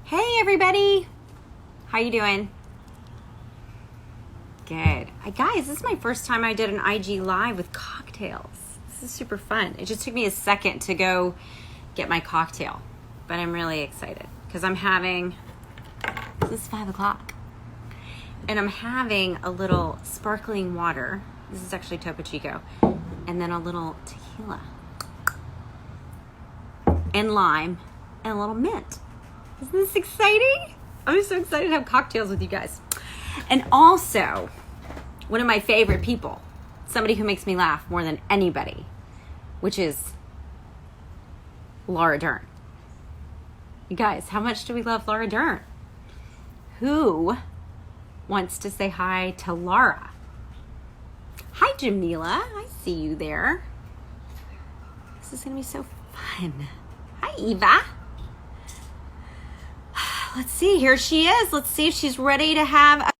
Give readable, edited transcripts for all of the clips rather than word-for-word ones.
Hey everybody, how you doing? Good. Guys, this is my first time I did an IG live with cocktails. This is super fun. It just took me a second to go get my cocktail, but I'm really excited because this is 5 o'clock, and I'm having a little sparkling water. This is actually Topo Chico, and then a little tequila and lime and a little mint. Isn't this exciting? I'm so excited to have cocktails with you guys. And also, one of my favorite people, somebody who makes me laugh more than anybody, which is Laura Dern. You guys, how much do we love Laura Dern? Who wants to say hi to Laura? Hi, Jameelah. I see you there. This is going to be so fun. Hi, Eva. Let's see. Here she is. Let's see if she's ready to have an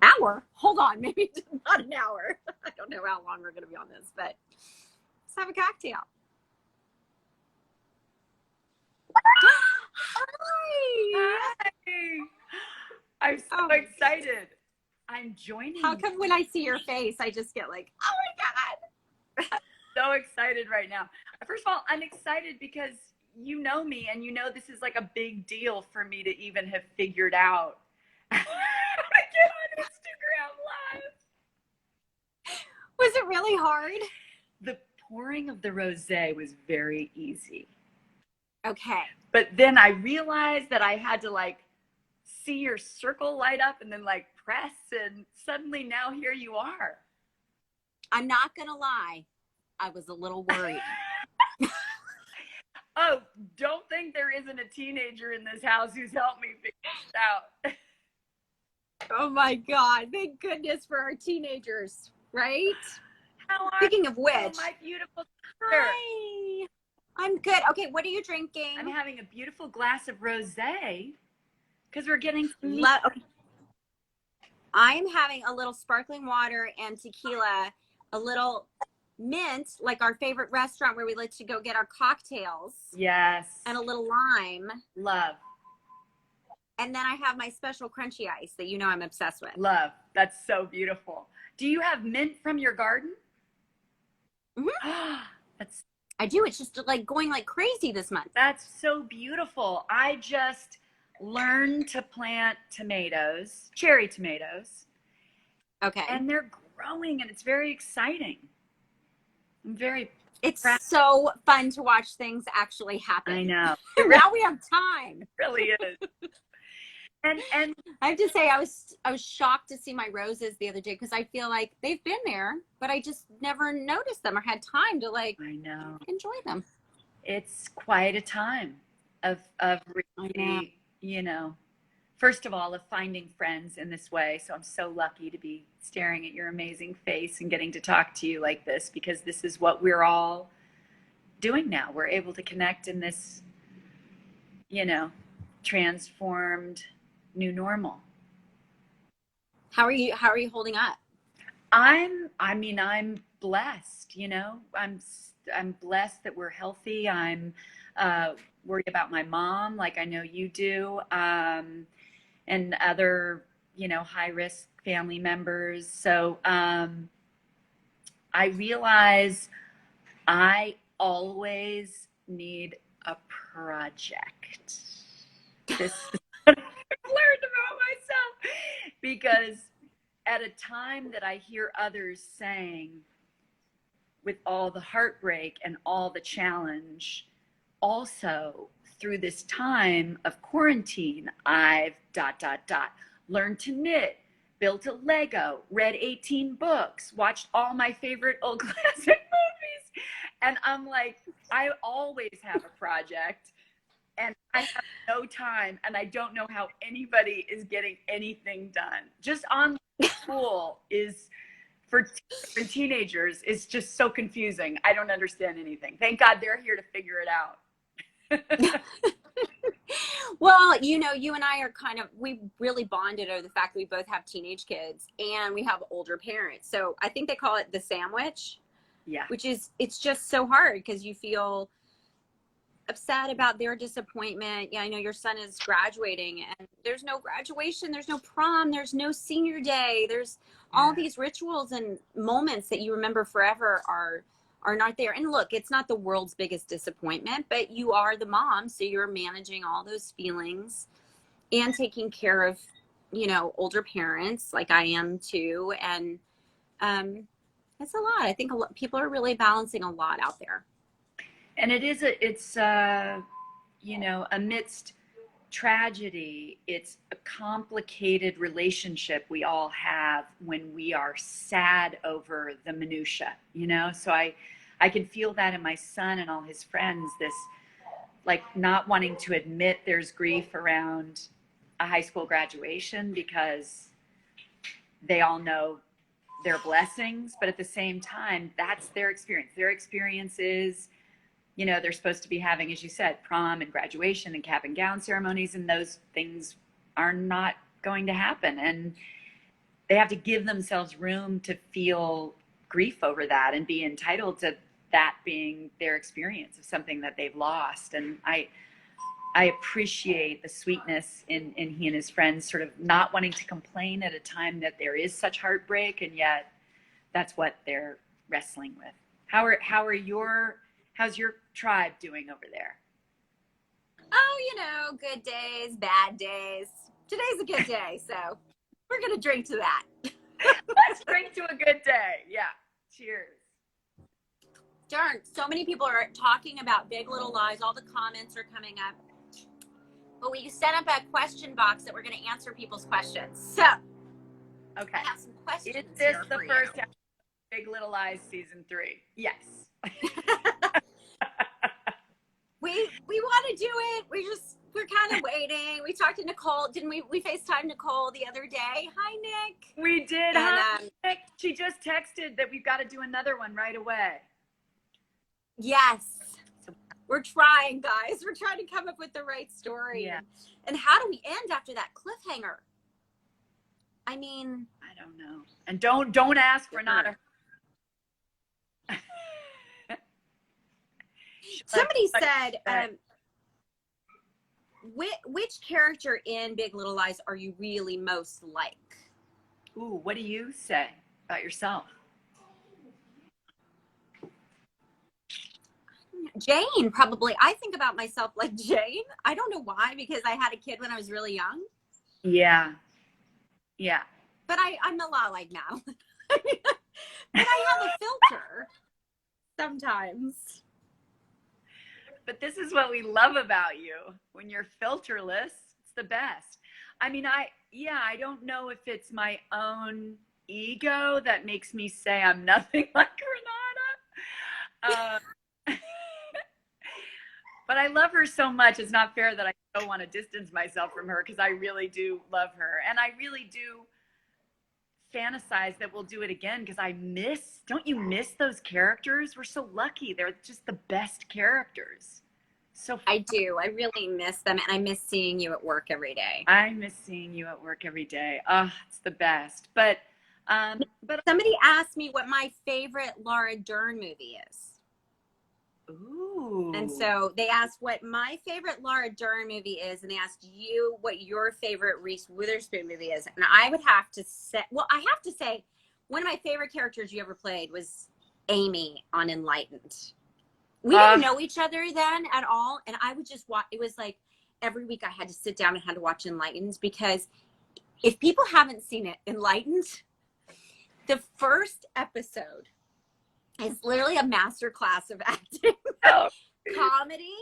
hour. Hold on. Maybe it's not an hour. I don't know how long we're going to be on this, but let's have a cocktail. Hi. Hi. I'm so excited. I'm joining. How come when I see your face, I just get like, oh my God. I'm so excited right now. First of all, I'm excited because you know me and you know this is like a big deal for me to even have figured out how to get on Instagram Live. Was it really hard? The pouring of the rosé was very easy. Okay. But then I realized that I had to like see your circle light up and then like press, and suddenly now here you are. I'm not going to lie. I was a little worried. Oh, don't think there isn't a teenager in this house who's helped me figure this out. Oh my God. Thank goodness for our teenagers, right? How are Speaking of you, which, my beautiful sister? hi. I'm good. Okay, what are you drinking? I'm having a beautiful glass of rosé because we're getting Okay. I'm having a little sparkling water and tequila, a little mint, like our favorite restaurant where we like to go get our cocktails. Yes. And a little lime. Love. And then I have my special crunchy ice that you know I'm obsessed with. Love. That's so beautiful. Do you have mint from your garden? Mm-hmm. I do. It's just like going like crazy this month. That's so beautiful. I just learned to plant tomatoes, cherry tomatoes. Okay. And they're growing and it's very exciting. I'm very It's so fun to watch things actually happen. I know. Now we have time. It really is. And I have to say I was shocked to see my roses the other day because I feel like they've been there, but I just never noticed them or had time to like I know. enjoy them. It's quite a time of really, you know, first of all, of finding friends in this way. So I'm so lucky to be staring at your amazing face and getting to talk to you like this, because this is what we're all doing now. We're able to connect in this, you know, transformed new normal. How are you holding up? I'm blessed, you know. I'm blessed that we're healthy. I'm worried about my mom, like I know you do, and other, you know, high risk family members. So I realize I always need a project. This is what I've learned about myself, because at a time that I hear others saying, with all the heartbreak and all the challenge, also through this time of quarantine, I've ... learned to knit, built a Lego, read 18 books, watched all my favorite old classic movies. And I'm like, I always have a project and I have no time, and I don't know how anybody is getting anything done. Just online school is for teenagers is just so confusing. I don't understand anything. Thank God they're here to figure it out. Well, you know, you and I are we really bonded over the fact that we both have teenage kids and we have older parents. So I think they call it the sandwich. Yeah. Which is, it's just so hard because you feel upset about their disappointment. Yeah, I know your son is graduating, and there's no graduation, there's no prom, there's no senior day. There's all these rituals and moments that you remember forever are not there. And look, it's not the world's biggest disappointment, but you are the mom, so you're managing all those feelings and taking care of, older parents like I am too. And it's a lot. I think people are really balancing a lot out there. And it's amidst tragedy, it's a complicated relationship we all have when we are sad over the minutia, so I can feel that in my son and all his friends, this like not wanting to admit there's grief around a high school graduation because they all know their blessings, but at the same time, that's their experience. Their experience is, they're supposed to be having, as you said, prom and graduation and cap and gown ceremonies, and those things are not going to happen. And they have to give themselves room to feel grief over that and be entitled to that being their experience of something that they've lost. And I appreciate the sweetness in he and his friends sort of not wanting to complain at a time that there is such heartbreak, and yet that's what they're wrestling with. How's your tribe doing over there? Oh, good days, bad days. Today's a good day, so we're going to drink to that. Let's drink to a good day. Yeah. Cheers. Darn, so many people are talking about Big Little Lies. All the comments are coming up. But we set up a question box that we're going to answer people's questions. So, okay. I have some questions. Is this the first episode of Big Little Lies season 3? Yes. We want to do it. We're kind of waiting. We talked to Nicole. Didn't we? We FaceTimed Nicole the other day. Hi, Nick. We did. Hi, Nick. She just texted that we've got to do another one right away. Yes. We're trying, guys. We're trying to come up with the right story. Yeah. And how do we end after that cliffhanger? I mean, I don't know. And don't ask for not a. Somebody said, which character in Big Little Lies are you really most like? Ooh, what do you say about yourself? Jane, probably. I think about myself like Jane. I don't know why, because I had a kid when I was really young. Yeah. Yeah. But I'm a lot like now. But I have a filter sometimes. But this is what we love about you. When you're filterless, it's the best. I mean, I don't know if it's my own ego that makes me say I'm nothing like Renata. But I love her so much. It's not fair that I don't want to distance myself from her, because I really do love her. And I really do fantasize that we'll do it again, because don't you miss those characters? We're so lucky. They're just the best characters. So fun. I do. I really miss them, and I miss seeing you at work every day. I miss seeing you at work every day. Oh, it's the best. But somebody asked me what my favorite Laura Dern movie is. Ooh. And so they asked what my favorite Laura Dern movie is, and they asked you what your favorite Reese Witherspoon movie is. And I would have to say, one of my favorite characters you ever played was Amy on Enlightened. We didn't know each other then at all, and I would just watch. It was like every week I had to sit down and had to watch Enlightened, because if people haven't seen it, Enlightened, the first episode is literally a master class of acting. Comedy.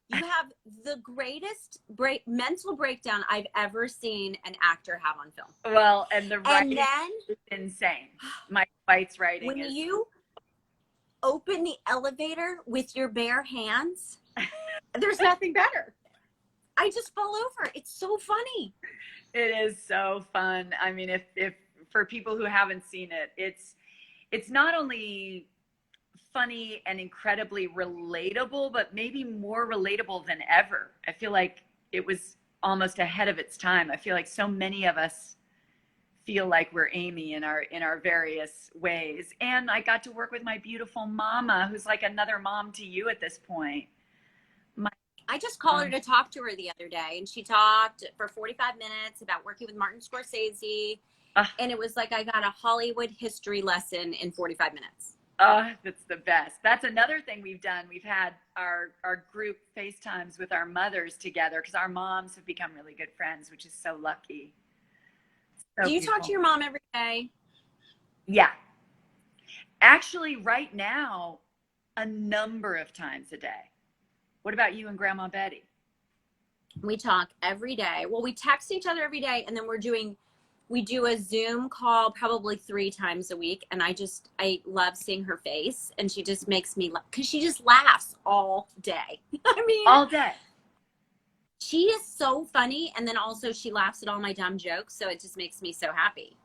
You have the greatest mental breakdown I've ever seen an actor have on film. Well, and the writing is insane. Mike White's writing when you open the elevator with your bare hands, there's nothing better. I just fall over. It's so funny. It is so fun. I mean, if for people who haven't seen it, it's not only funny and incredibly relatable, but maybe more relatable than ever. I feel like it was almost ahead of its time. I feel like so many of us feel like we're Amy in our various ways. And I got to work with my beautiful mama, who's like another mom to you at this point. My I just called her to talk to her the other day, and she talked for 45 minutes about working with Martin Scorsese. And it was like I got a Hollywood history lesson in 45 minutes. Oh, that's the best. That's another thing we've done. We've had our group FaceTimes with our mothers together because our moms have become really good friends, which is so lucky. So Do you beautiful. talk to your mom every day? Yeah. Actually, right now, a number of times a day. What about you and Grandma Betty? We talk every day. Well, we text each other every day, and then we do a Zoom call probably 3 times a week. And I love seeing her face, and she just makes me laugh because she just laughs all day. I mean, all day. She is so funny. And then also she laughs at all my dumb jokes. So it just makes me so happy.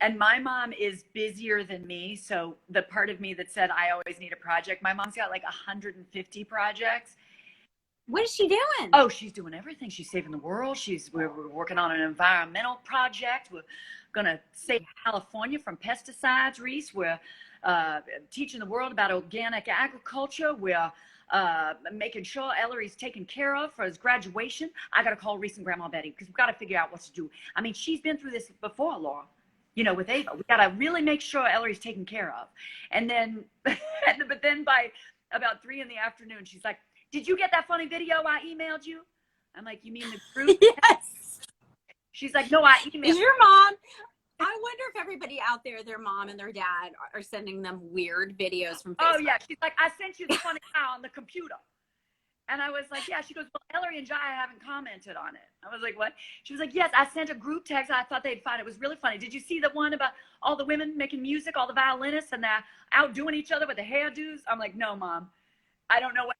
And my mom is busier than me. So the part of me that said I always need a project, my mom's got like 150 projects. What is she doing? Oh, she's doing everything. She's saving the world. We're working on an environmental project. We're going to save California from pesticides, Reese. We're teaching the world about organic agriculture. We're making sure Ellery's taken care of for his graduation. I got to call Reese and Grandma Betty because we've got to figure out what to do. I mean, she's been through this before, Laura. You know, with Ava, we got to really make sure Ellery's taken care of. And then, but then by about 3 p.m, she's like, "Did you get that funny video I emailed you?" I'm like, "You mean the group?" Yes. She's like, "No, I emailed." Is your mom? I wonder if everybody out there, their mom and their dad are sending them weird videos from Facebook. Oh yeah, she's like, "I sent you the funny file on the computer." And I was like, "Yeah." She goes, "Well, Ellery and Jaya haven't commented on it." I was like, "What?" She was like, "Yes, I sent a group text. I thought they'd find it was really funny. Did you see the one about all the women making music, all the violinists, and they're outdoing each other with the hairdos?" I'm like, "No, Mom, I don't know what."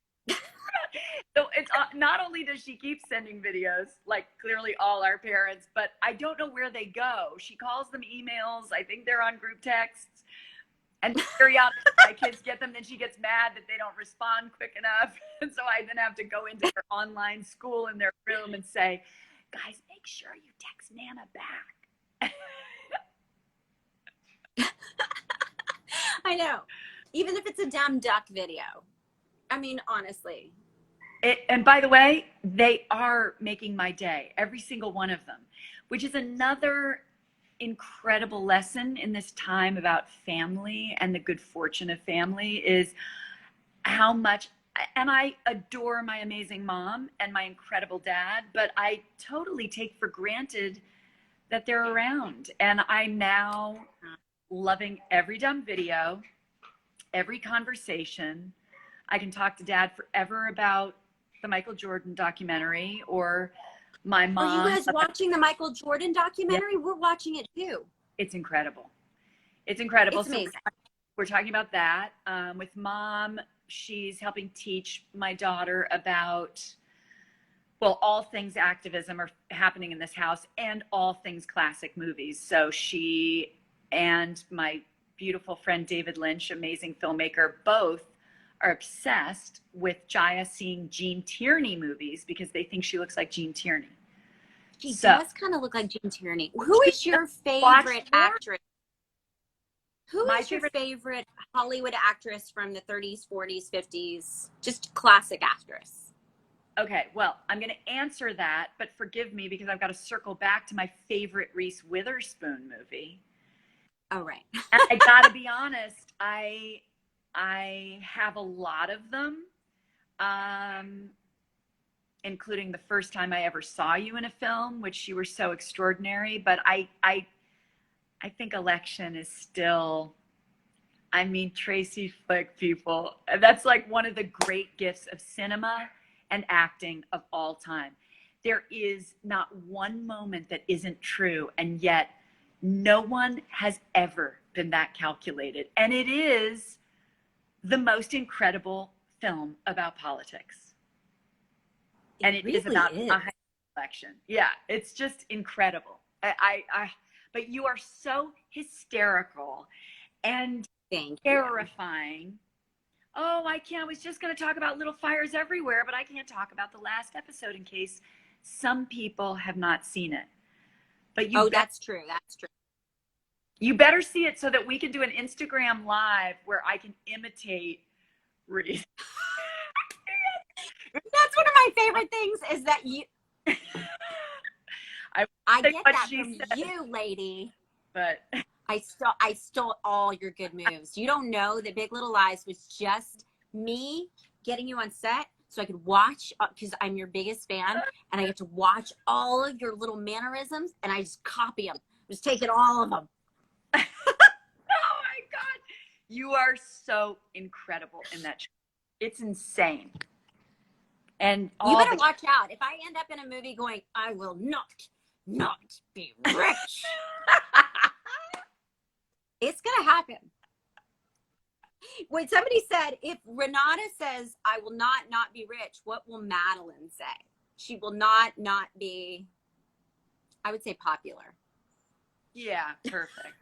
So it's not only does she keep sending videos, like clearly all our parents, but I don't know where they go. She calls them emails. I think they're on group texts. And periodically my kids get them, then she gets mad that they don't respond quick enough. And so I then have to go into her online school in their room and say, "Guys, make sure you text Nana back." I know. Even if it's a dumb duck video. I mean, honestly. And by the way, they are making my day, every single one of them, which is another incredible lesson in this time about family and the good fortune of family is how much, and I adore my amazing mom and my incredible dad, but I totally take for granted that they're around. And I'm now loving every dumb video, every conversation. I can talk to Dad forever about the Michael Jordan documentary, or my mom. Are you guys watching the Michael Jordan documentary? Yeah. We're watching it too. It's incredible. It's incredible. It's amazing. So we're talking about that. With Mom, she's helping teach my daughter about, well, all things activism are happening in this house and all things classic movies. So she and my beautiful friend David Lynch, amazing filmmaker, both are obsessed with Jaya seeing Gene Tierney movies because they think she looks like Gene Tierney. She does kind of look like Gene Tierney. Who is your favorite actress? Who is your favorite Hollywood actress from the 30s, 40s, 50s? Just classic actress. Okay, well, I'm going to answer that, but forgive me because I've got to circle back to my favorite Reese Witherspoon movie. Oh, right. And I got to be honest, I have a lot of them, including the first time I ever saw you in a film, which you were so extraordinary. But I think Election is still, I mean, Tracy Flick, people. That's like one of the great gifts of cinema and acting of all time. There is not one moment that isn't true, and yet no one has ever been that calculated. And it is the most incredible film about politics. And it really is about a high election. Yeah, it's just incredible. But you are so hysterical and terrifying. Oh, I can't. I was just going to talk about Little Fires Everywhere, but I can't talk about the last episode in case some people have not seen it. But you that's true. That's true. You better see it so that we can do an Instagram live where I can imitate Reese. That's my favorite things is that you. I get that from you, lady. But I stole all your good moves. You don't know that Big Little Lies was just me getting you on set so I could watch, because I'm your biggest fan, and I get to watch all of your little mannerisms, and I just copy them. Just taking all of them. Oh my God. You are so incredible in that show. It's insane. And you better watch out. If I end up in a movie going, I will not be rich. It's going to happen. When somebody said, if Renata says, I will not be rich, what will Madeline say? She will not be, I would say, popular. Yeah, perfect.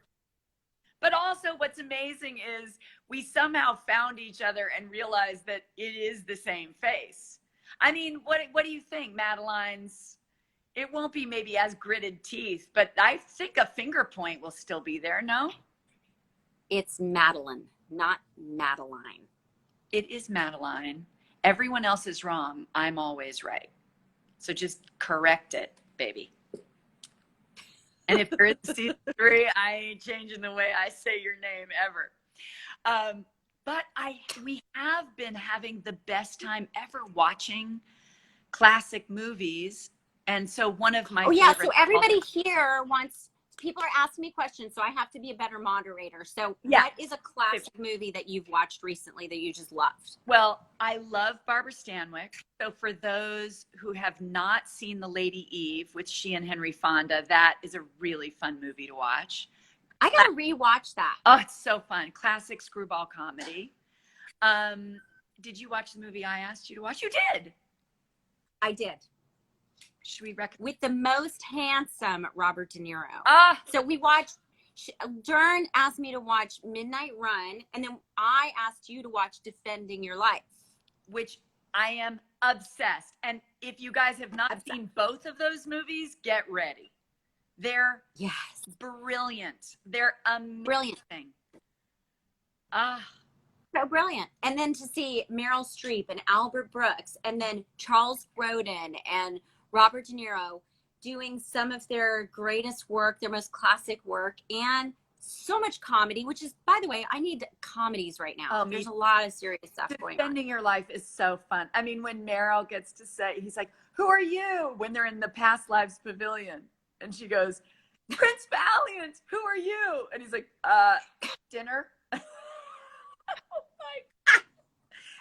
But also what's amazing is we somehow found each other and realized that it is the same face. I mean, what do you think, Madeline's? It won't be maybe as gritted teeth, but I think a finger point will still be there, no? It's Madeline, not Madeline. It is Madeline. Everyone else is wrong. I'm always right. So just correct it, baby. And if you're in season 3, I ain't changing the way I say your name ever. But we have been having the best time ever watching classic movies. And so one of my so everybody here wants, people are asking me questions, so I have to be a better moderator. So what is a classic movie that you've watched recently that you just loved? Well, I love Barbara Stanwyck. So for those who have not seen The Lady Eve with she and Henry Fonda, that is a really fun movie to watch. I gotta rewatch that. Oh, it's so fun. Classic screwball comedy. Did you watch the movie I asked you to watch? You did. I did. Should we recommend? With the most handsome Robert De Niro. So we watched, Dern asked me to watch Midnight Run, and then I asked you to watch Defending Your Life. Which I am obsessed. And if you guys have not seen both of those movies, get ready. They're brilliant. They're amazing. Brilliant. So brilliant. And then to see Meryl Streep and Albert Brooks, and then Charles Grodin and Robert De Niro doing some of their greatest work, their most classic work, and so much comedy, which is, by the way, I need comedies right now. There's a lot of serious stuff going on. Defending Your Life is so fun. I mean, when Meryl gets to say, he's like, who are you? When they're in the Past Lives Pavilion. And she goes, Prince Valiant, who are you? And he's like, dinner. Oh my God.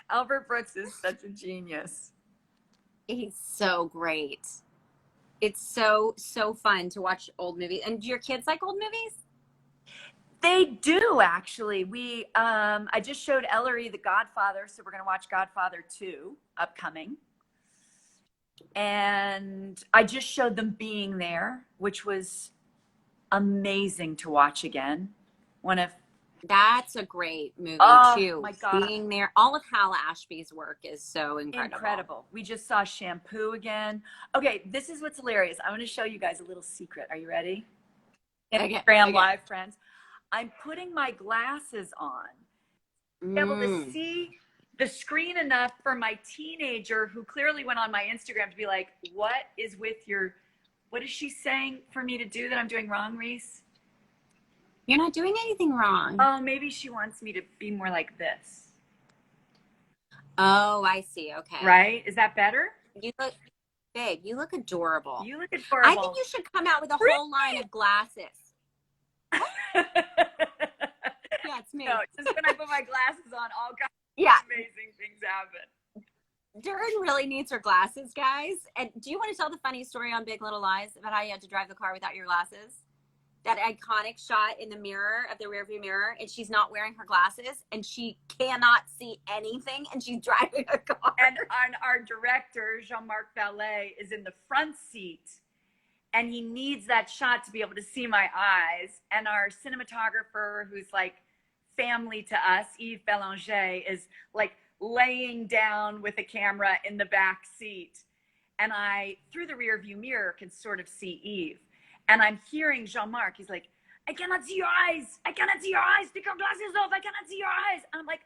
Albert Brooks is such a genius. He's so great. It's so fun to watch old movies. And do your kids like old movies? They do, actually. I just showed Ellery The Godfather, so we're going to watch Godfather 2 upcoming. And I just showed them Being There, which was amazing to watch again. That's a great movie too. My God. Being There. All of Hal Ashby's work is so incredible. We just saw Shampoo again. Okay, this is what's hilarious. I want to show you guys a little secret. Are you ready? Instagram Live, friends. I'm putting my glasses on to be able to see the screen enough for my teenager, who clearly went on my Instagram, to be like, what is she saying for me to do that I'm doing wrong, Reese? You're not doing anything wrong. Oh, maybe she wants me to be more like this. Oh, I see. Okay. Right? Is that better? Babe, you look adorable. You look adorable. I think you should come out with a whole line of glasses. Yeah, it's me. No, just when I put my glasses on, all kinds of amazing things happen. Dern really needs her glasses, guys. And do you want to tell the funny story on Big Little Lies about how you had to drive the car without your glasses? That iconic shot in the mirror of the rearview mirror, and she's not wearing her glasses, and she cannot see anything, and she's driving a car. And our director, Jean-Marc Ballet, is in the front seat, and he needs that shot to be able to see my eyes. And our cinematographer, who's like family to us, Yves Belanger, is like laying down with a camera in the back seat. And I, through the rearview mirror, can sort of see Yves. And I'm hearing Jean-Marc, he's like, I cannot see your eyes. I cannot see your eyes. Take your glasses off. I cannot see your eyes. And I'm like,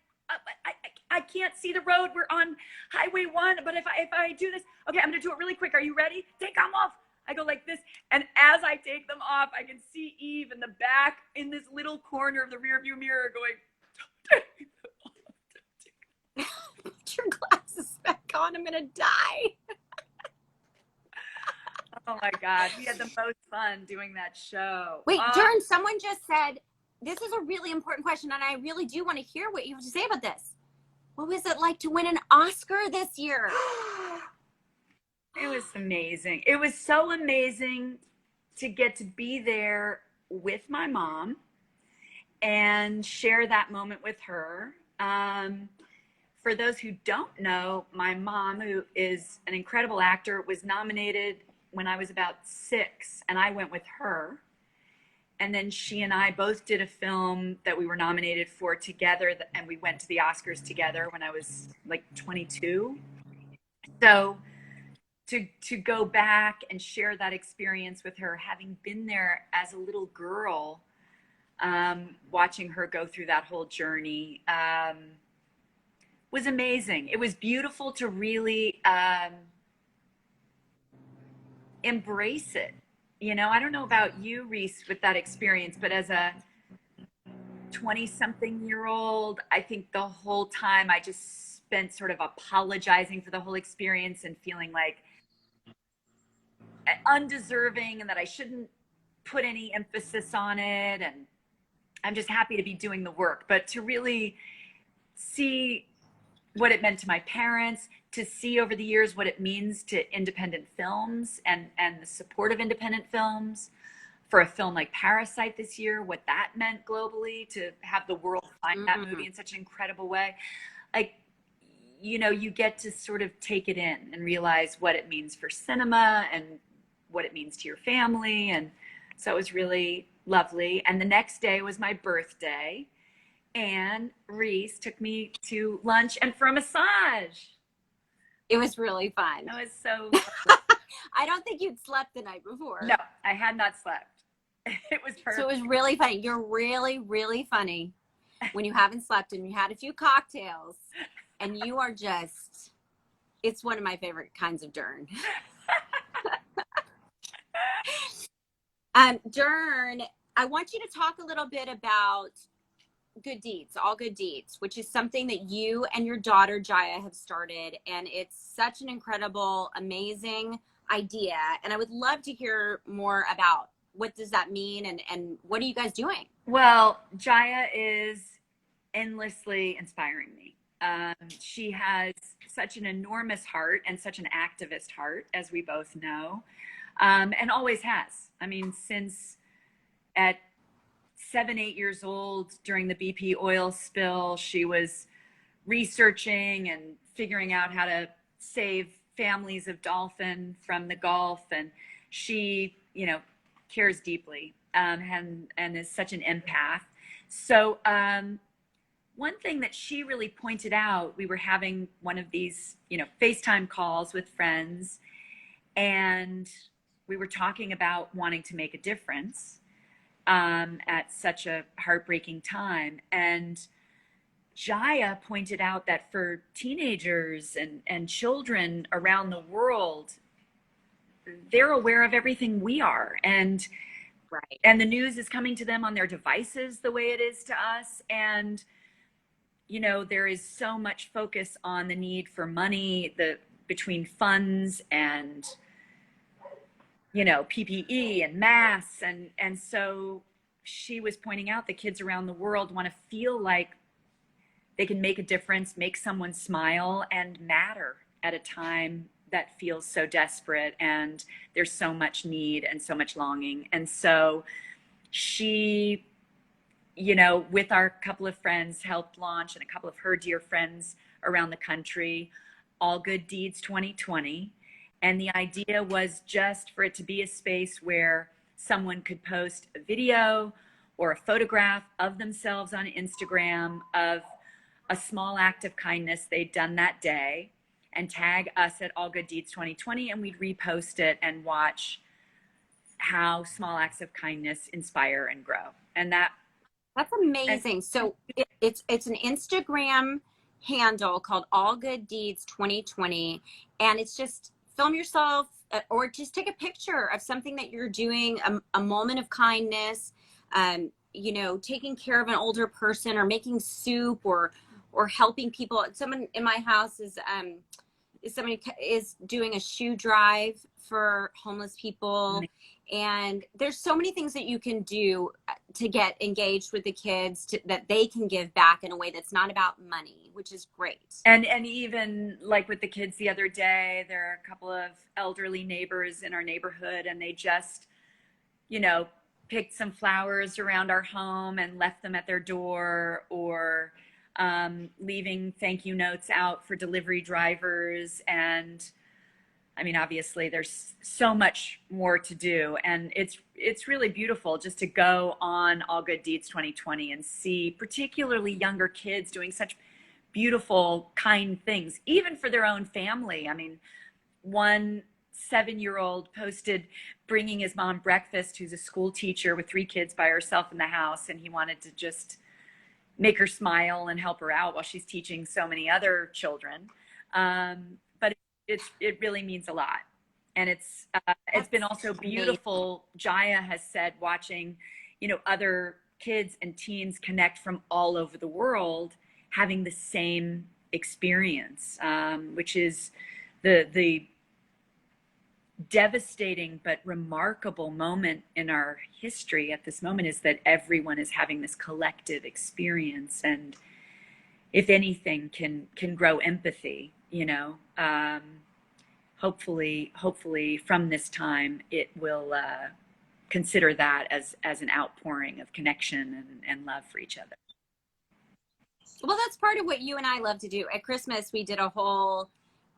I can't see the road. We're on Highway 1, but if I do this, okay, I'm gonna do it really quick. Are you ready? Take them off. I go like this, and as I take them off, I can see Eve in the back in this little corner of the rearview mirror going, don't take them off. Put your glasses back on. I'm gonna die. Oh my God, we had the most fun doing that show. Wait, Dern, someone just said, this is a really important question, and I really do want to hear what you have to say about this. What was it like to win an Oscar this year? It was amazing. It was so amazing to get to be there with my mom and share that moment with her. For those who don't know, my mom, who is an incredible actor, was nominated when I was about 6, and I went with her. And then she and I both did a film that we were nominated for together, and we went to the Oscars together when I was like 22. So to go back and share that experience with her, having been there as a little girl, watching her go through that whole journey, was amazing. It was beautiful to really embrace it. You know, I don't know about you, Reese, with that experience, but as a 20-something-year-old, I think the whole time I just spent sort of apologizing for the whole experience and feeling like undeserving and that I shouldn't put any emphasis on it. And I'm just happy to be doing the work, but to really see what it meant to my parents, to see over the years what it means to independent films and the support of independent films, for a film like Parasite this year, what that meant globally, to have the world find that movie in such an incredible way. Like, you know, you get to sort of take it in and realize what it means for cinema and what it means to your family. And so it was really lovely. And the next day was my birthday, and Reese took me to lunch and for a massage. It was really fun. It was so I don't think you'd slept the night before. No, I had not slept. It was perfect. So it was really funny. You're really, really funny when you haven't slept and you had a few cocktails, and you are just, it's one of my favorite kinds of dern. Dern, I want you to talk a little bit about Good Deeds, All Good Deeds, which is something that you and your daughter Jaya have started, and it's such an incredible, amazing idea. And I would love to hear more about what does that mean, and what are you guys doing? Well, Jaya is endlessly inspiring me. She has such an enormous heart and such an activist heart, as we both know, and always has. I mean, since at 7, 8 years old during the BP oil spill, she was researching and figuring out how to save families of dolphin from the Gulf. And she, you know, cares deeply, and is such an empath. So one thing that she really pointed out, we were having one of these, you know, FaceTime calls with friends, and we were talking about wanting to make a difference at such a heartbreaking time. And Jaya pointed out that for teenagers and children around the world, they're aware of everything we are. And Right. And the news is coming to them on their devices the way it is to us. And, you know, there is so much focus on the need for money, between funds and, you know, PPE and masks. And so she was pointing out that kids around the world want to feel like they can make a difference, make someone smile, and matter at a time that feels so desperate, and there's so much need and so much longing. And so she, you know, with our couple of friends, helped launch, and a couple of her dear friends around the country, All Good Deeds 2020. And the idea was just for it to be a space where someone could post a video or a photograph of themselves on Instagram of a small act of kindness they'd done that day, and tag us at All Good Deeds 2020, and we'd repost it and watch how small acts of kindness inspire and grow. And that's amazing. So It's an Instagram handle called All Good Deeds 2020, and it's just film yourself or just take a picture of something that you're doing, a moment of kindness, you know, taking care of an older person or making soup or helping people. Someone in my house is somebody is doing a shoe drive for homeless people. And there's so many things that you can do to get engaged with the kids that they can give back in a way that's not about money, which is great. And even like with the kids the other day, there are a couple of elderly neighbors in our neighborhood, and they just, you know, picked some flowers around our home and left them at their door, or leaving thank you notes out for delivery drivers. And I mean, obviously there's so much more to do, and it's really beautiful just to go on All Good Deeds 2020 and see particularly younger kids doing such beautiful, kind things, even for their own family. I mean, one 7-year-old posted bringing his mom breakfast, who's a school teacher with 3 kids by herself in the house, and he wanted to just make her smile and help her out while she's teaching so many other children. But it really means a lot. And it's been also beautiful. Jaya has said, watching, you know, other kids and teens connect from all over the world, having the same experience, which is the devastating but remarkable moment in our history at this moment, is that everyone is having this collective experience, and if anything can grow empathy, you know. Hopefully from this time it will consider that as an outpouring of connection and love for each other. Well, that's part of what you and I love to do. At Christmas, we did a whole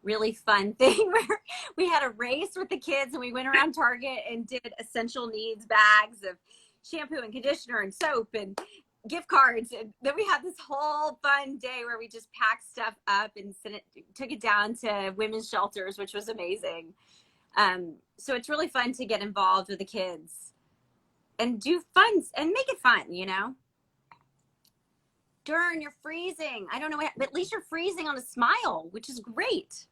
really fun thing where we had a race with the kids, and we went around Target and did essential needs bags of shampoo and conditioner and soap and gift cards. And then we had this whole fun day where we just packed stuff up and took it down to women's shelters, which was amazing. So it's really fun to get involved with the kids and do fun and make it fun, you know. Dern, you're freezing. I don't know, but at least you're freezing on a smile, which is great.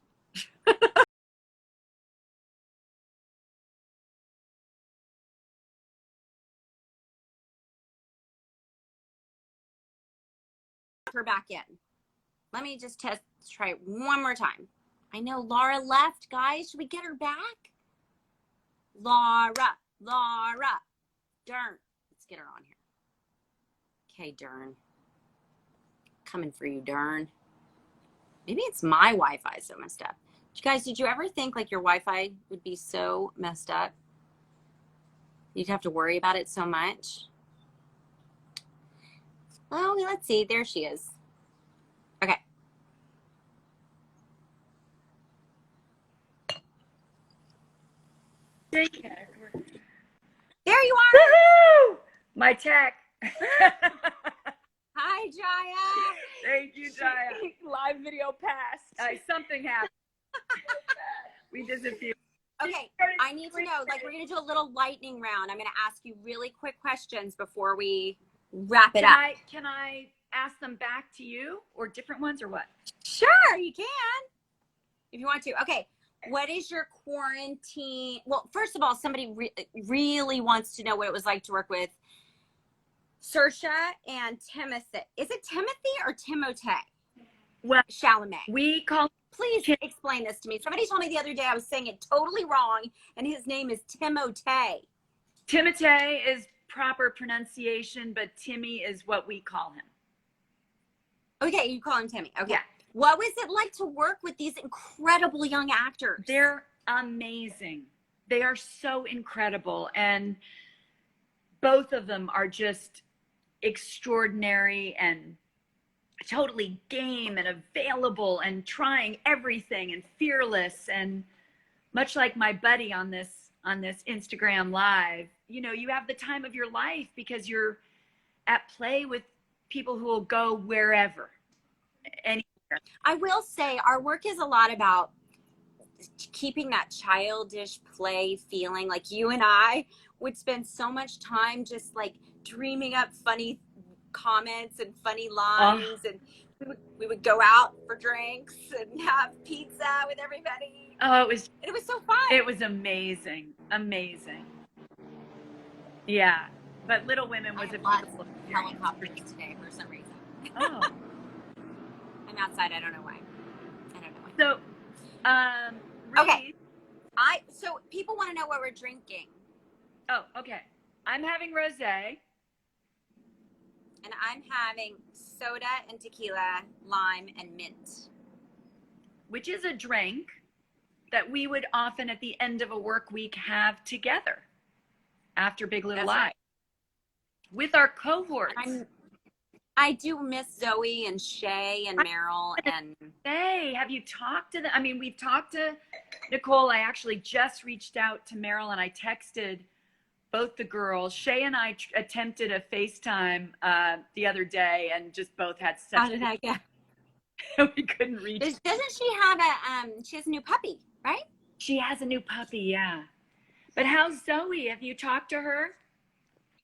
Her back in. Let me just try it one more time. I know Laura left, guys. Should we get her back? Laura. Dern. Let's get her on here. Okay, Dern. Coming for you, Dern. Maybe it's my Wi-Fi so messed up. Guys, did you ever think like your Wi-Fi would be so messed up? You'd have to worry about it so much. Well, let's see. There she is. Okay. There you are. Woohoo! My tech. Hi, Jaya. Thank you, Jaya. Live video passed. Something happened. We disappeared. Okay, I need to know, like, we're going to do a little lightning round. I'm going to ask you really quick questions before we wrap it up. Can I ask them back to you, or different ones, or what? Sure, you can. If you want to. Okay, what is your quarantine? Well, first of all, somebody really wants to know what it was like to work with Saoirse and Timothy. Is it Timothy or Timothée? Well, Chalamet. We call. Please explain this to me. Somebody told me the other day I was saying it totally wrong, and his name is Timothée. Timothée is proper pronunciation, but Timmy is what we call him. Okay, you call him Timmy. Okay. Yeah. What was it like to work with these incredible young actors? They're amazing. They are so incredible, and both of them are just extraordinary and totally game and available and trying everything and fearless. And much like my buddy on this Instagram live, you know, you have the time of your life because you're at play with people who will go wherever, anywhere. I will say our work is a lot about keeping that childish play feeling. Like you and I would spend so much time just like dreaming up funny comments and funny lines, and we would go out for drinks and have pizza with everybody. Oh, it was so fun. It was amazing. Amazing. Yeah. But Little Women was a beautiful helicopters today for some reason. Oh. I'm outside. I don't know why. So, okay. So people want to know what we're drinking. Oh, okay. I'm having rosé. And I'm having soda and tequila, lime, and mint. Which is a drink that we would often at the end of a work week have together after Big Little Lies. Right. With our cohorts. I do miss Zoe and Shay and Meryl and Hey, have you talked to them? I mean, we've talked to Nicole. I actually just reached out to Meryl and I texted both the girls. Shay and I attempted a FaceTime the other day and just both had such How did I get? We couldn't reach. Doesn't she have she has a new puppy, right? She has a new puppy, yeah. But how's Zoe? Have you talked to her?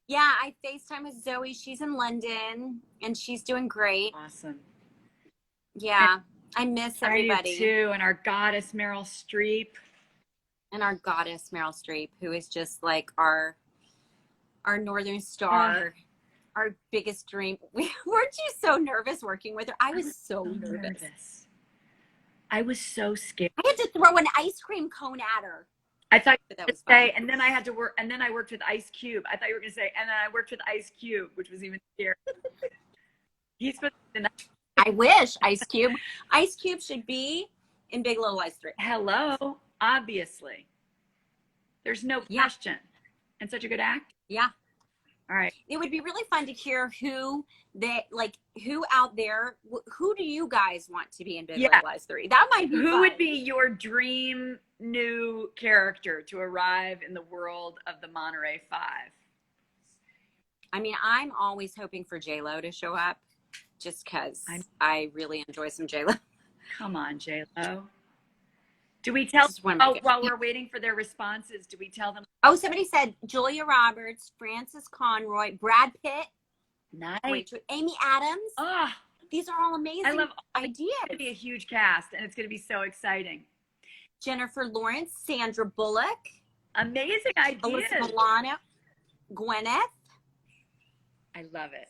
Yeah, I FaceTime with Zoe. She's in London and she's doing great. Awesome. Yeah, I miss everybody. I do too, and our goddess Meryl Streep. And our goddess Meryl Streep, who is just like our Northern Star, our biggest dream. Weren't you so nervous working with her? I was so nervous. I was so scared. I had to throw an ice cream cone at her. I thought you were going to say, and then I had to work, and then I worked with Ice Cube. I thought you were going to say, and then I worked with Ice Cube, which was even scarier. He's supposed to be nice. I wish Ice Cube. Ice Cube should be in Big Little Lies 3. Hello, obviously. There's no question. And such a good act. Yeah. All right. It would be really fun to hear who out there, who do you guys want to be in Big Little Lies 3? That might be Who fun. would be your dream new character to arrive in the world of the Monterey Five? I mean, I'm always hoping for J-Lo to show up just because I really enjoy some J-Lo. Come on, J-Lo. Do we tell while we're waiting for their responses, do we tell them? Oh, somebody said Julia Roberts, Frances Conroy, Brad Pitt, nice. Amy Adams. Oh, these are all amazing ideas. It's going to be a huge cast, and it's going to be so exciting. Jennifer Lawrence, Sandra Bullock. Amazing ideas. Alyssa Milano, Gwyneth. I love it.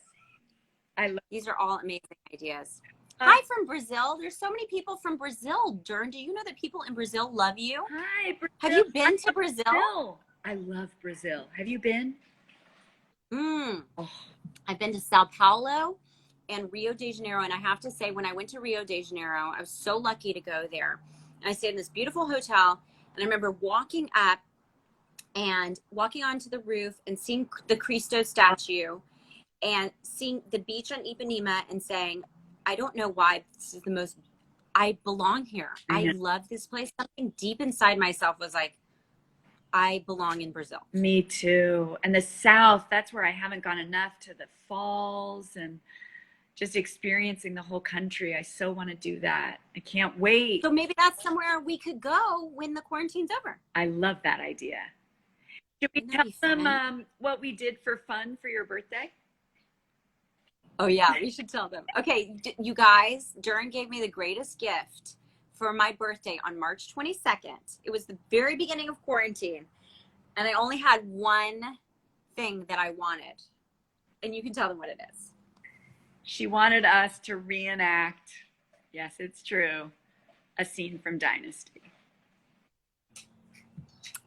These are all amazing ideas. Hi from Brazil. There's so many people from Brazil. Dern, do you know that people in Brazil love you? Hi, Brazil. Have you been to Brazil? I love Brazil. Have you been? I've been to Sao Paulo and Rio de Janeiro. And I have to say, when I went to Rio de Janeiro, I was so lucky to go there. And I stayed in this beautiful hotel. And I remember walking up and walking onto the roof and seeing the Cristo statue and seeing the beach on Ipanema and saying, I don't know why this is the most, I belong here. I love this place. Something deep inside myself was like, I belong in Brazil. Me too. And the South, that's where I haven't gone enough, to the falls and just experiencing the whole country. I so want to do that. I can't wait. So maybe that's somewhere we could go when the quarantine's over. I love that idea. Should we tell them what we did for fun for your birthday? Oh, yeah, we should tell them. Okay, you guys, Dern gave me the greatest gift for my birthday on March 22nd. It was the very beginning of quarantine, and I only had one thing that I wanted. And you can tell them what it is. She wanted us to reenact, yes, it's true, a scene from Dynasty.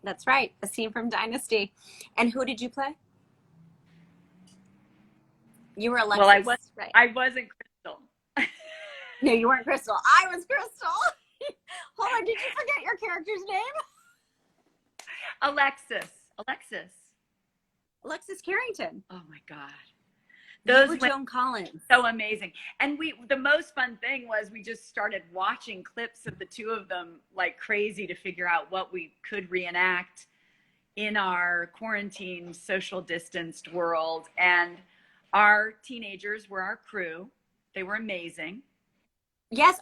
That's right, a scene from Dynasty. And who did you play? You were Alexis, well, right? I wasn't Crystal. No, you weren't Crystal. I was Crystal. Hold on, did you forget your character's name? Alexis Carrington. Oh my God. Those were Joan Collins. So amazing. And the most fun thing was we just started watching clips of the two of them like crazy to figure out what we could reenact in our quarantine, social distanced world. And our teenagers were our crew. They were amazing. Yes.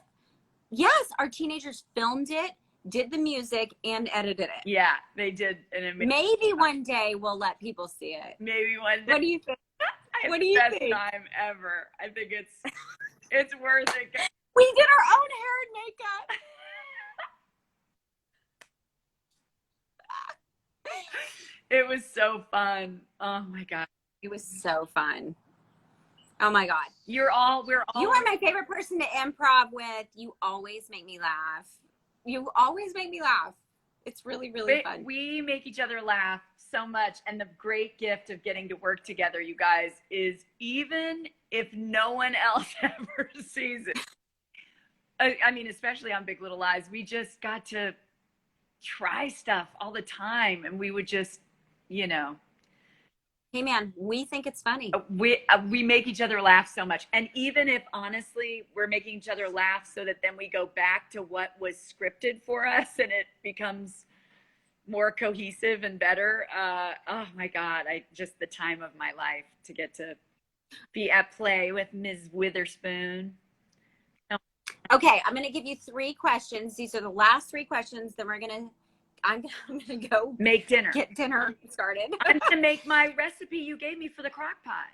Our teenagers filmed it, did the music, and edited it. Yeah, they did an amazing Maybe one day we'll let people see it. Maybe one day. What do you think? What do you Best think? time ever. I think it's worth it. We did our own hair and makeup. It was so fun. Oh my God. It was so fun. Oh my God. We're all. You are my favorite person to improv with. You always make me laugh. You always make me laugh. It's really, really fun. We make each other laugh so much. And the great gift of getting to work together, you guys, is even if no one else ever sees it. I mean, especially on Big Little Lies, we just got to try stuff all the time. And we would just, Hey man, we think it's funny. we make each other laugh so much. And even if honestly we're making each other laugh so that then we go back to what was scripted for us and it becomes more cohesive and better. Oh my God, just the time of my life to get to be at play with Ms. Witherspoon. Okay, I'm gonna give you 3 questions. These are the last 3 questions. Then I'm gonna go Make dinner. get dinner started. I'm gonna make my recipe you gave me for the crock pot.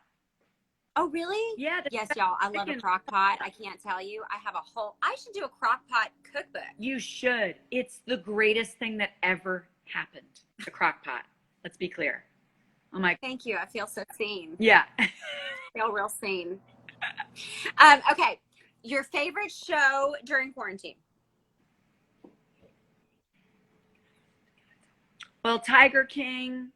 Oh, really? Yeah. Yes, y'all. I love a crock pot. I can't tell you. I should do a crock pot cookbook. You should. It's the greatest thing that ever happened. The crock pot. Let's be clear. Oh my. Thank you. I feel so seen. Yeah. I feel real seen. Okay. Your favorite show during quarantine? Well, Tiger King.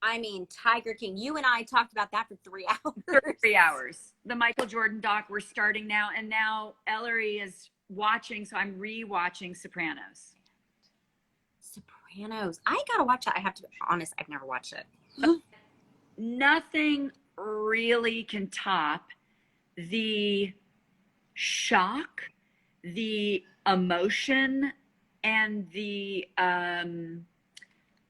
I mean, Tiger King. You and I talked about that for 3 hours. 3 hours. The Michael Jordan doc, we're starting now. And now Ellery is watching, so I'm re-watching Sopranos. Sopranos. I gotta watch that. I have to be honest, I've never watched it. Nothing really can top the shock, the emotion, and the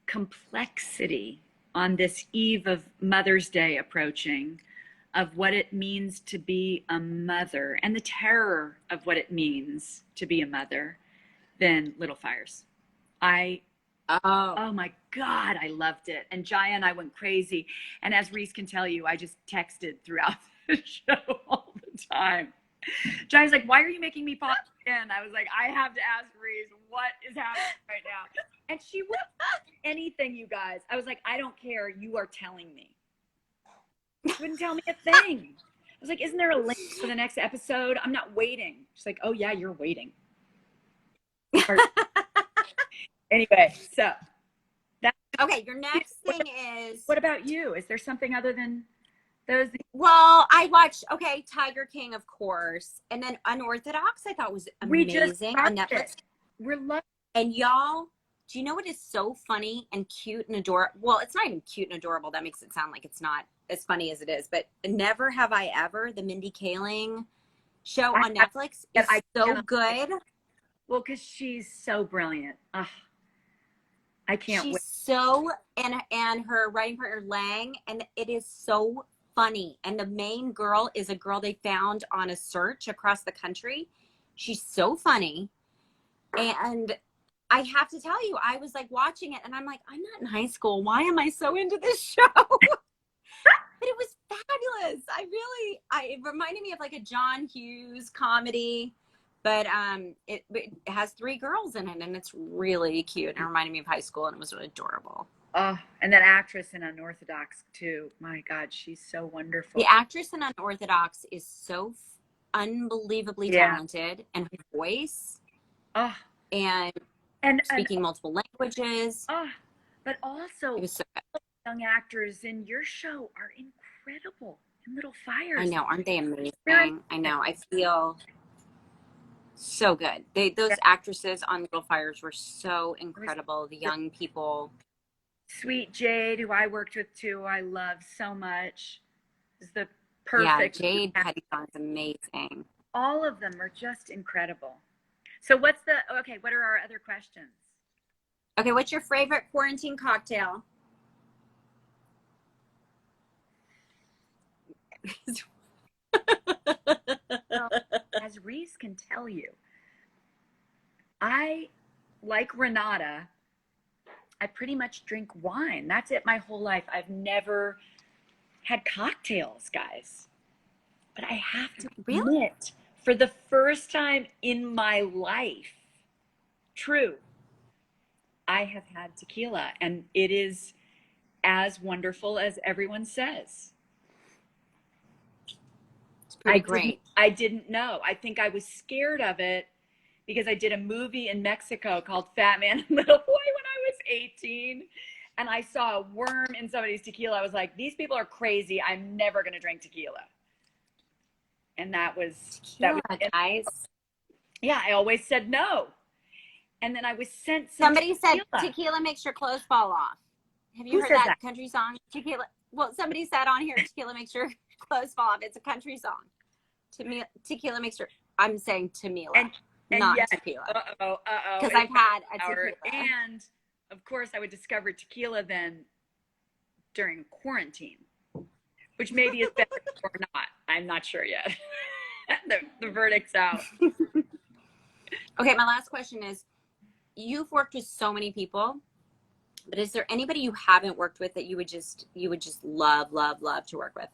complexity on this eve of Mother's Day approaching of what it means to be a mother and the terror of what it means to be a mother than Little Fires. Oh my God, I loved it. And Jaya and I went crazy. And as Reese can tell you, I just texted throughout the show all the time. Jaya's like, why are you making me pop in? I was like, I have to ask Reese what is happening right now. And she would anything, you guys. I was like, I don't care. You are telling me. She wouldn't tell me a thing. I was like, isn't there a link for the next episode? I'm not waiting. She's like, oh yeah, you're waiting. Anyway, so okay, your next thing is what about you? Is there something other than those? Well, I watched Tiger King, of course, and then Unorthodox I thought was amazing on Netflix. We're loving. And y'all, do you know what is so funny and cute and adorable? Well, it's not even cute and adorable. That makes it sound like it's not as funny as it is. But Never Have I Ever, the Mindy Kaling show on Netflix, is so good. Well, because she's so brilliant. I can't wait. She's so, and her writing partner Lang, and it is so funny. And the main girl is a girl they found on a search across the country. She's so funny. And I have to tell you, I was like watching it and I'm like, I'm not in high school. Why am I so into this show? But it was fabulous. It reminded me of like a John Hughes comedy, but it has 3 girls in it and it's really cute. And it reminded me of high school and it was really adorable. Oh, and that actress in Unorthodox too. My God, she's so wonderful. The actress in Unorthodox is so unbelievably talented, and her voice and speaking multiple languages. But also, it was so good. Young actors in your show are incredible in Little Fires. I know, aren't they amazing? I know. I feel so good. Those actresses on Little Fires were so incredible. The young people. Sweet Jade, who I worked with too, I love so much. Is the perfect. Yeah, Jade Pettyjohn's amazing. All of them are just incredible. So what are our other questions? Okay, what's your favorite quarantine cocktail? Well, as Reese can tell you, I like Renata. I pretty much drink wine. That's it my whole life. I've never had cocktails, guys. But I have to Really? admit, for the first time in my life, true, I have had tequila, and it is as wonderful as everyone says. It's pretty great. I didn't know. I think I was scared of it because I did a movie in Mexico called Fat Man and Little Boy when I was 18. And I saw a worm in somebody's tequila. I was like, these people are crazy. I'm never going to drink tequila. And that was, Tequila, guys. yeah, I always said no. And then I was sent Somebody said tequila makes your clothes fall off. Have you heard that country song? Tequila. Well, somebody said on here, tequila makes your clothes fall off. It's a country song. Tequila makes your, I'm saying Tamila, not tequila. Because I've had a tequila. And of course I would discover tequila then during quarantine, which maybe is better or not. I'm not sure yet. The verdict's out. Okay, my last question is, you've worked with so many people, but is there anybody you haven't worked with that you would just love to work with?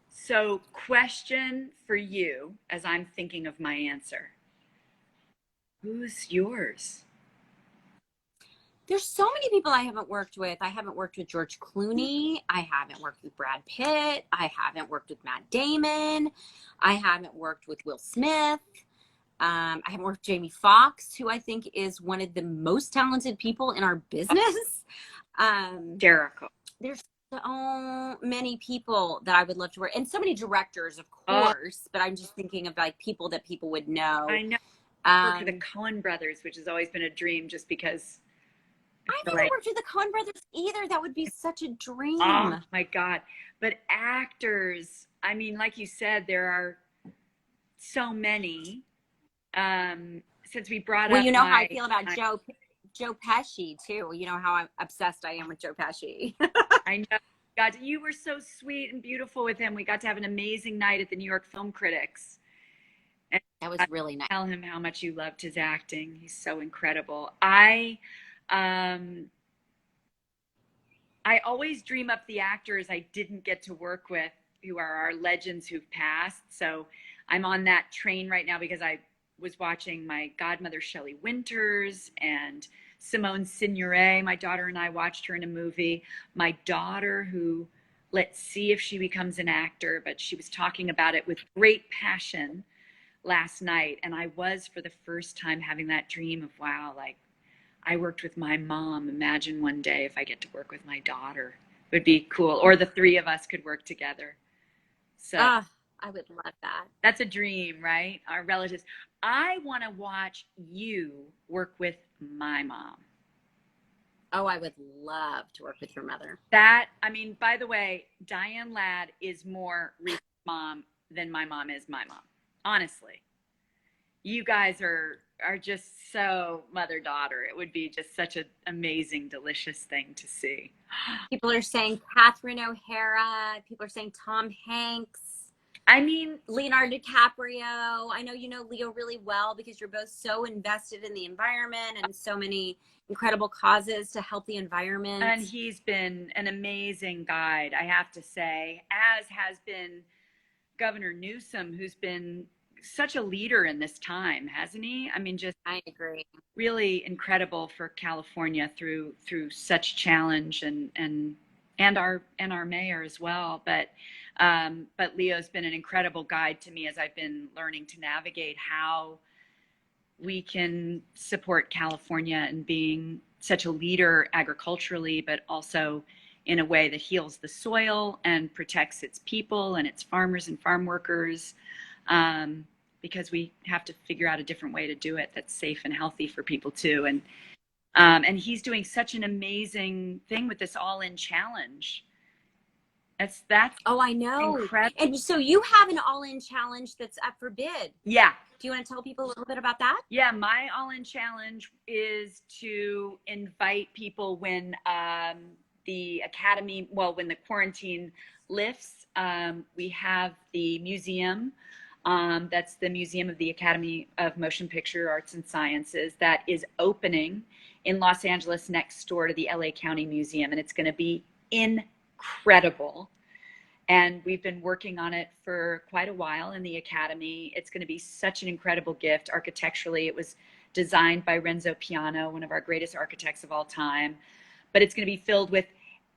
So, question for you as I'm thinking of my answer. Who's yours? There's so many people I haven't worked with. I haven't worked with George Clooney. I haven't worked with Brad Pitt. I haven't worked with Matt Damon. I haven't worked with Will Smith. I haven't worked with Jamie Foxx, who I think is one of the most talented people in our business. Jericho. There's so many people that I would love to work, and so many directors, of course. But I'm just thinking of like people that people would know. I know. I worked with the Coen brothers, which has always been a dream, just because. I haven't worked with the Coen brothers either. That would be such a dream. Oh my God. But actors, I mean, like you said, there are so many. Since we brought up, well, you know how I feel about Joe Pesci too. You know how obsessed I am with Joe Pesci. I know. God, you were so sweet and beautiful with him. We got to have an amazing night at the New York Film Critics. And that was really nice. Tell him how much you loved his acting. He's so incredible. I always dream up the actors I didn't get to work with, who are our legends who've passed. So I'm on that train right now because I was watching my godmother Shelley Winters and Simone Signoret. My daughter and I watched her in a movie. My daughter, who, let's see if she becomes an actor, but she was talking about it with great passion last night. And I was, for the first time, having that dream of, wow, like, I worked with my mom. Imagine one day if I get to work with my daughter. It would be cool. Or the three of us could work together. So I would love that. That's a dream, right? Our relatives. I want to watch you work with my mom. Oh, I would love to work with your mother. That, I mean, by the way, Diane Ladd is more Reese's mom than my mom is my mom. Honestly. You guys are just so mother-daughter. It would be just such an amazing, delicious thing to see. People are saying Catherine O'Hara. People are saying Tom Hanks. I mean, Leonardo DiCaprio. I know you know Leo really well because you're both so invested in the environment and so many incredible causes to help the environment. And he's been an amazing guide, I have to say, as has been Governor Newsom, who's been such a leader in this time, hasn't he? I mean, just I agree. Really incredible for California through such challenge, and our mayor as well. But Leo's been an incredible guide to me as I've been learning to navigate how we can support California in being such a leader agriculturally, but also in a way that heals the soil and protects its people and its farmers and farm workers. Because we have to figure out a different way to do it that's safe and healthy for people too. And he's doing such an amazing thing with this all-in challenge. That's oh, I know. Incredible. And so you have an all-in challenge that's up for bid. Yeah. Do you want to tell people a little bit about that? Yeah, my all-in challenge is to invite people when the academy, well, when the quarantine lifts, we have the museum. That's the Museum of the Academy of Motion Picture Arts and Sciences that is opening in Los Angeles next door to the LA County Museum. And it's going to be incredible. And we've been working on it for quite a while in the Academy. It's going to be such an incredible gift. Architecturally, it was designed by Renzo Piano, one of our greatest architects of all time. But it's going to be filled with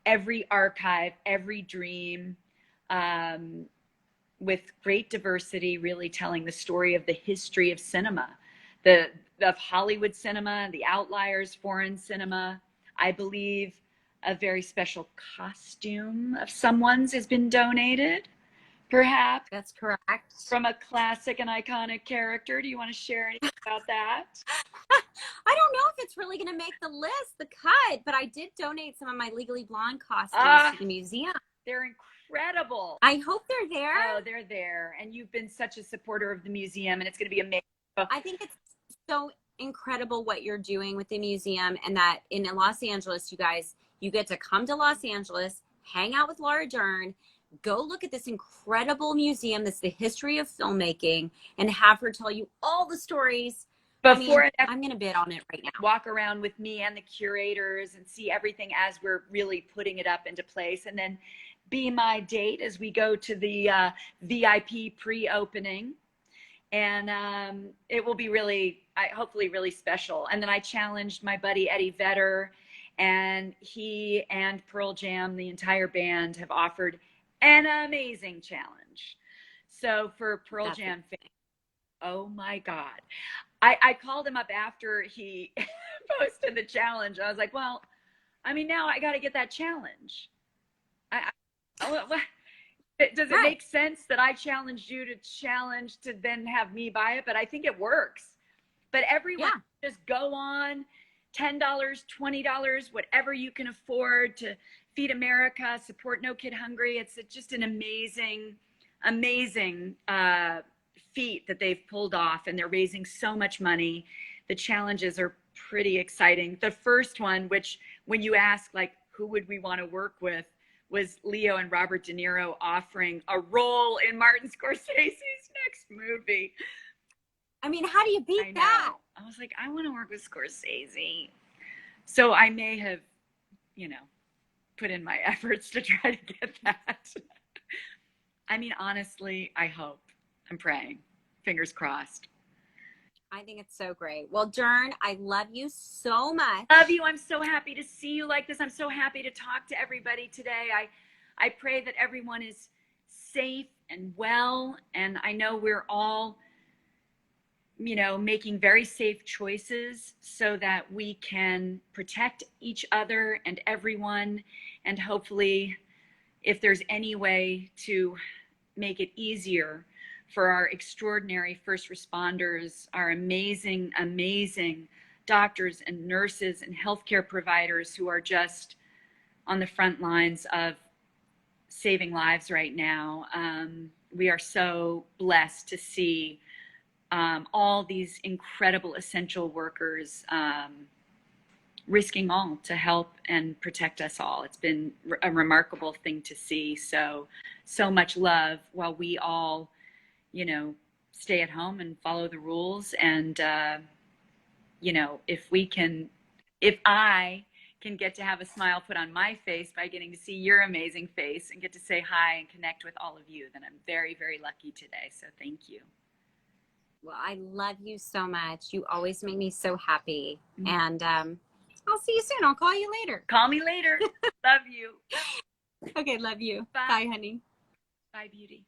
every archive, every dream, with great diversity, really telling the story of the history of cinema, of Hollywood cinema, the outliers, foreign cinema. I believe a very special costume of someone's has been donated, perhaps. That's correct. From a classic and iconic character. Do you want to share anything about that? I don't know if it's really going to make the list, the cut, but I did donate some of my Legally Blonde costumes to the museum. They're incredible. I hope they're there. Oh, they're there. And you've been such a supporter of the museum, and it's going to be amazing. I think it's so incredible what you're doing with the museum, and that in Los Angeles, you guys, you get to come to Los Angeles, hang out with Laura Dern, go look at this incredible museum that's the history of filmmaking, and have her tell you all the stories. Before I'm going to bid on it right now. Walk around with me and the curators and see everything as we're really putting it up into place. And then be my date as we go to the VIP pre-opening. And it will be really, hopefully really special. And then I challenged my buddy Eddie Vedder, and he and Pearl Jam, the entire band, have offered an amazing challenge. So for Pearl Jam fans, oh my God. I called him up after he posted the challenge. I was like, well, I mean, now I got to get that challenge. Does it make sense that I challenged you to then have me buy it? But I think it works. But everyone just go on, $10, $20, whatever you can afford to feed America, support No Kid Hungry. It's just an amazing, amazing feat that they've pulled off, and they're raising so much money. The challenges are pretty exciting. The first one, which when you ask like who would we want to work with, was Leo and Robert De Niro offering a role in Martin Scorsese's next movie. I mean, how do you beat that? I was like, I want to work with Scorsese. So I may have, put in my efforts to try to get that. I mean, honestly, I hope. I'm praying. Fingers crossed. I think it's so great. Well, Dern, I love you so much. Love you. I'm so happy to see you like this. I'm so happy to talk to everybody today. I pray that everyone is safe and well. And I know we're all, making very safe choices so that we can protect each other and everyone. And hopefully, if there's any way to make it easier for our extraordinary first responders, our amazing, amazing doctors and nurses and healthcare providers who are just on the front lines of saving lives right now. We are so blessed to see all these incredible essential workers risking all to help and protect us all. It's been a remarkable thing to see. So much love while we all stay at home and follow the rules. And, if I can get to have a smile put on my face by getting to see your amazing face and get to say hi and connect with all of you, then I'm very, very lucky today. So thank you. Well, I love you so much. You always make me so happy. And I'll see you soon. I'll call you later. Call me later. Love you. Okay, love you. Bye. Bye, honey. Bye, beauty.